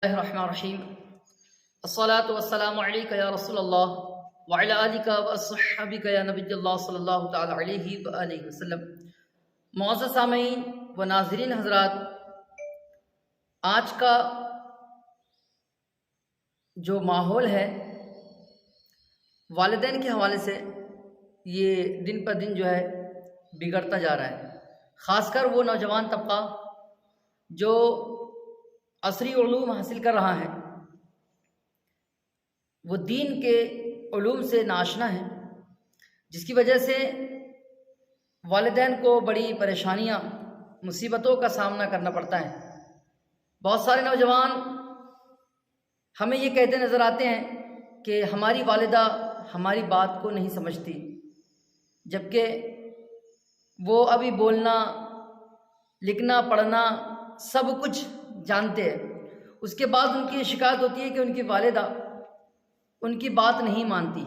الرحمن الرحیم الصلاۃ والسلام علیک یا رسول اللہ وعلی آلک واصحابک یا نبی اللہ صلی اللہ تعالی علیہ وآلہ وسلم۔ معزز سامعین و ناظرین حضرات، آج کا جو ماحول ہے والدین کے حوالے سے یہ دن پر دن جو ہے بگڑتا جا رہا ہے، خاص کر وہ نوجوان طبقہ جو عصری علوم حاصل کر رہا ہے، وہ دین کے علوم سے ناشنا ہے، جس کی وجہ سے والدین کو بڑی پریشانیاں مصیبتوں کا سامنا کرنا پڑتا ہے۔ بہت سارے نوجوان ہمیں یہ کہتے نظر آتے ہیں کہ ہماری والدہ ہماری بات کو نہیں سمجھتی، جبکہ وہ ابھی بولنا لکھنا پڑھنا سب کچھ جانتے ہیں۔ اس کے بعد ان کی شکایت ہوتی ہے کہ ان کی والدہ ان کی بات نہیں مانتی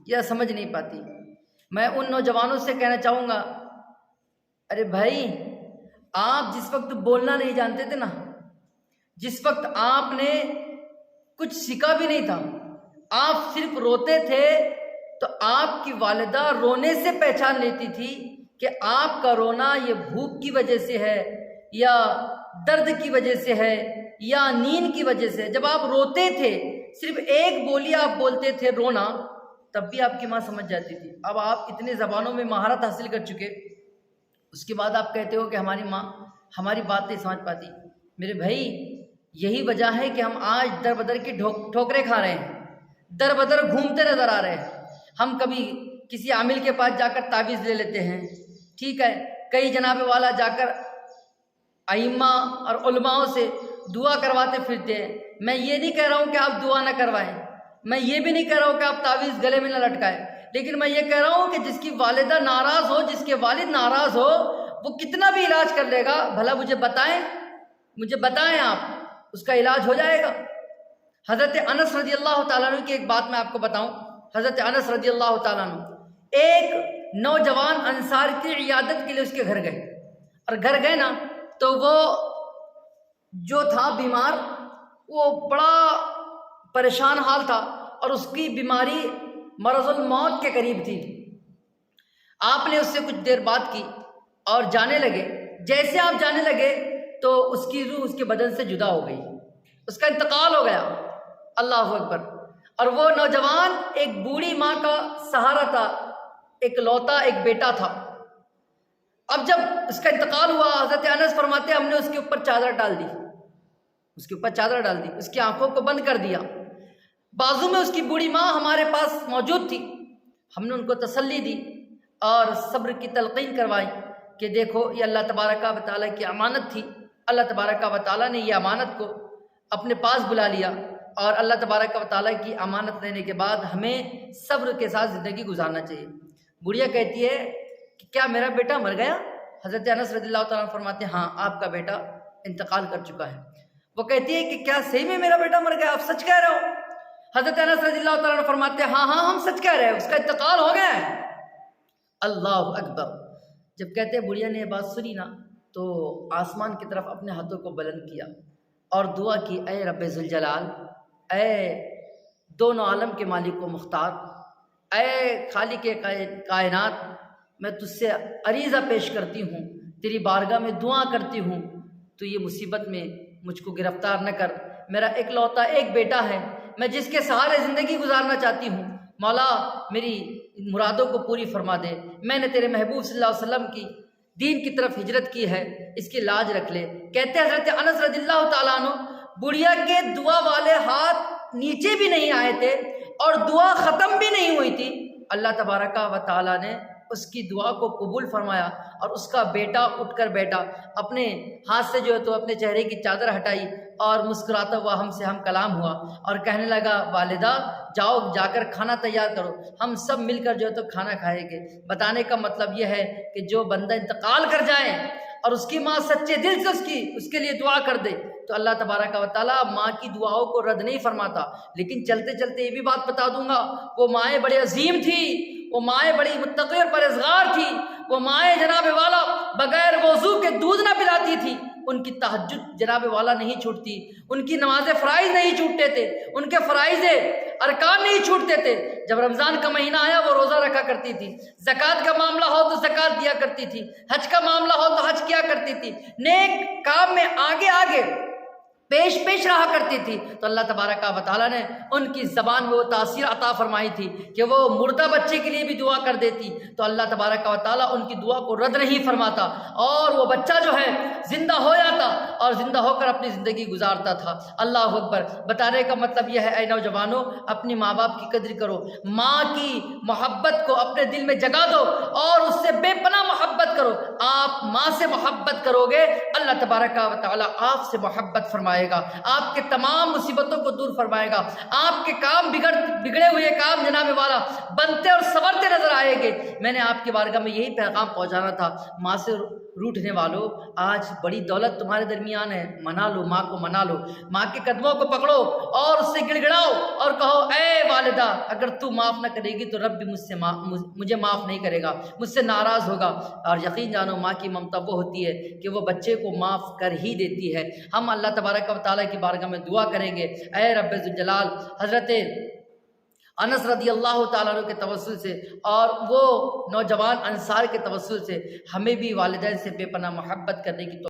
یا سمجھ نہیں پاتی۔ میں ان نوجوانوں سے کہنا چاہوں گا، ارے بھائی، آپ جس وقت بولنا نہیں جانتے تھے نا، جس وقت آپ نے کچھ سیکھا بھی نہیں تھا، آپ صرف روتے تھے، تو آپ کی والدہ رونے سے پہچان لیتی تھی کہ آپ کا رونا یہ بھوک کی وجہ سے ہے یا درد کی وجہ سے ہے یا نیند کی وجہ سے۔ جب آپ روتے تھے، صرف ایک بولی آپ بولتے تھے رونا، تب بھی آپ کی ماں سمجھ جاتی تھی۔ اب آپ اتنے زبانوں میں مہارت حاصل کر چکے، اس کے بعد آپ کہتے ہو کہ ہماری ماں ہماری بات نہیں سمجھ پاتی۔ میرے بھائی، یہی وجہ ہے کہ ہم آج در بدر کی ٹھوکریں کھا رہے ہیں، در بدر گھومتے نظر آ رہے ہیں۔ ہم کبھی کسی عامل کے پاس جا کر تعویذ لے لیتے ہیں، ٹھیک ہے، کئی جناب والا جا کر ائمہ اور علماؤں سے دعا کرواتے پھرتے ہیں۔ میں یہ نہیں کہہ رہا ہوں کہ آپ دعا نہ کروائیں، میں یہ بھی نہیں کہہ رہا ہوں کہ آپ تعویذ گلے میں نہ لٹکائیں، لیکن میں یہ کہہ رہا ہوں کہ جس کی والدہ ناراض ہو، جس کے والد ناراض ہو، وہ کتنا بھی علاج کر لے گا، بھلا مجھے بتائیں آپ، اس کا علاج ہو جائے گا۔ حضرت انس رضی اللہ تعالیٰ عنہ کی ایک بات میں آپ کو بتاؤں۔ حضرت انس رضی اللہ تعالیٰ عنہ ایک نوجوان انصار کی عیادت کے لیے اس کے گھر گئے، اور گھر گئے نا تو وہ جو تھا بیمار، وہ بڑا پریشان حال تھا، اور اس کی بیماری مرض الموت کے قریب تھی۔ آپ نے اس سے کچھ دیر بات کی اور جانے لگے۔ جیسے آپ جانے لگے تو اس کی روح اس کے بدن سے جدا ہو گئی، اس کا انتقال ہو گیا۔ اللہ اکبر۔ اور وہ نوجوان ایک بوڑھی ماں کا سہارا تھا، ایک لوتا ایک بیٹا تھا۔ اب جب اس کا انتقال ہوا، حضرت انس فرماتے ہم نے اس کے اوپر چادر ڈال دی، اس کی آنکھوں کو بند کر دیا۔ بازو میں اس کی بوڑھی ماں ہمارے پاس موجود تھی، ہم نے ان کو تسلی دی اور صبر کی تلقین کروائی کہ دیکھو، یہ اللہ تبارک و تعالیٰ کی امانت تھی۔ اللہ تبارک و تعالیٰ نے یہ امانت کو اپنے پاس بلا لیا، اور اللہ تبارک و تعالیٰ کی امانت لینے کے بعد ہمیں صبر کے ساتھ زندگی گزارنا چاہیے۔ بڑھیا کہتی ہے کہ کیا میرا بیٹا مر گیا؟ حضرت انس رضی اللہ تعالیٰ فرماتے ہیں ہاں، آپ کا بیٹا انتقال کر چکا ہے۔ وہ کہتی ہے کہ کیا صحیح میں میرا بیٹا مر گیا؟ آپ سچ کہہ رہے ہو؟ حضرت انس رضی اللہ تعالیٰ فرماتے ہیں ہاں ہم سچ کہہ رہے ہیں، اس کا انتقال ہو گیا ہے۔ اللہ اکبر۔ جب کہتے ہیں بڑھیا نے یہ بات سنی نا، تو آسمان کی طرف اپنے ہاتھوں کو بلند کیا اور دعا کی، اے رب ذوالجلال، اے دونوں عالم کے مالک و مختار، اے خالق کائنات، میں تجھ سے عریضہ پیش کرتی ہوں، تیری بارگاہ میں دعا کرتی ہوں، تو یہ مصیبت میں مجھ کو گرفتار نہ کر۔ میرا ایک لوتا ایک بیٹا ہے، میں جس کے سہارے زندگی گزارنا چاہتی ہوں، مولا میری مرادوں کو پوری فرما دے۔ میں نے تیرے محبوب صلی اللہ علیہ وسلم کی دین کی طرف ہجرت کی ہے، اس کی لاج رکھ لے۔ کہتے ہیں حضرت انس رضی اللہ تعالیٰ عنہ، بڑھیا کے دعا والے ہاتھ نیچے بھی نہیں آئے تھے اور دعا ختم بھی نہیں ہوئی تھی، اللہ تبارک و تعالیٰ نے اس کی دعا کو قبول فرمایا، اور اس کا بیٹا اٹھ کر بیٹھا، اپنے ہاتھ سے جو ہے تو اپنے چہرے کی چادر ہٹائی اور مسکراتا ہوا ہم سے ہم کلام ہوا، اور کہنے لگا والدہ جاؤ، جا کر کھانا تیار کرو، ہم سب مل کر جو ہے تو کھانا کھائیں گے۔ بتانے کا مطلب یہ ہے کہ جو بندہ انتقال کر جائے اور اس کی ماں سچے دل سے اس کے لیے دعا کر دے، تو اللہ تبارک و تعالیٰ ماں کی دعاؤں کو رد نہیں فرماتا۔ لیکن چلتے چلتے یہ بھی بات بتا دوں گا، وہ مائیں بڑے عظیم تھی، وہ مائیں بڑی متقی اور پرہیزگار تھی، وہ مائیں جناب والا بغیر وضو کے دودھ نہ پلاتی تھی، ان کی تہجد جناب والا نہیں چھوٹتی، ان کی نماز فرائض نہیں چھوٹتے تھے، ان کے فرائض ارکان نہیں چھوٹتے تھے۔ جب رمضان کا مہینہ آیا وہ روزہ رکھا کرتی تھی، زکوٰۃ کا معاملہ ہو تو زکوٰۃ دیا کرتی تھی، حج کا معاملہ ہو تو حج کیا کرتی تھی، نیک کام میں آگے آگے پیش رہا کرتی تھی۔ تو اللہ تبارک و تعالیٰ نے ان کی زبان میں وہ تاثیر عطا فرمائی تھی کہ وہ مردہ بچے کے لیے بھی دعا کر دیتی، تو اللہ تبارک و تعالیٰ ان کی دعا کو رد نہیں فرماتا، اور وہ بچہ جو ہے زندہ ہو جاتا اور زندہ ہو کر اپنی زندگی گزارتا تھا۔ اللہ اکبر۔ بتانے کا مطلب یہ ہے اے نوجوانوں، اپنی ماں باپ کی قدر کرو، ماں کی محبت کو اپنے دل میں جگا دو اور اس سے بے پناہ محبت کرو۔ آپ ماں سے محبت کرو گے، اللہ تبارک و تعالیٰ آپ سے محبت فرمائے گا، آپ کے تمام مصیبتوں کو دور فرمائے گا، آپ کے کام بگڑے ہوئے کام جناب والا بنتے اور سنورتے نظر آئیں گے۔ میں نے آپ کی بارگاہ میں یہی پیغام پہنچانا تھا، ماں سے روٹھنے والوں، آج بڑی دولت تمہارے درمیان ہے، منا لو ماں کو، منا لو، ماں کے قدموں کو پکڑو اور اس سے گڑ گڑاؤ اور کہو اے والدہ، اگر تو معاف نہ کرے گی تو رب بھی مجھے معاف نہیں کرے گا، مجھ سے ناراض ہوگا۔ اور یقین جانو ماں کی ممتا وہ ہوتی ہے کہ وہ بچے کو معاف کر ہی دیتی ہے۔ ہم اللہ تبارک و تعالیٰ کی بارگاہ میں دعا کریں گے، اے رب ذوالجلال، حضرت انس رضی اللہ تعالیٰ عنہ کے توسل سے اور وہ نوجوان انصار کے توسل سے ہمیں بھی والدین سے بے پناہ محبت کرنے کی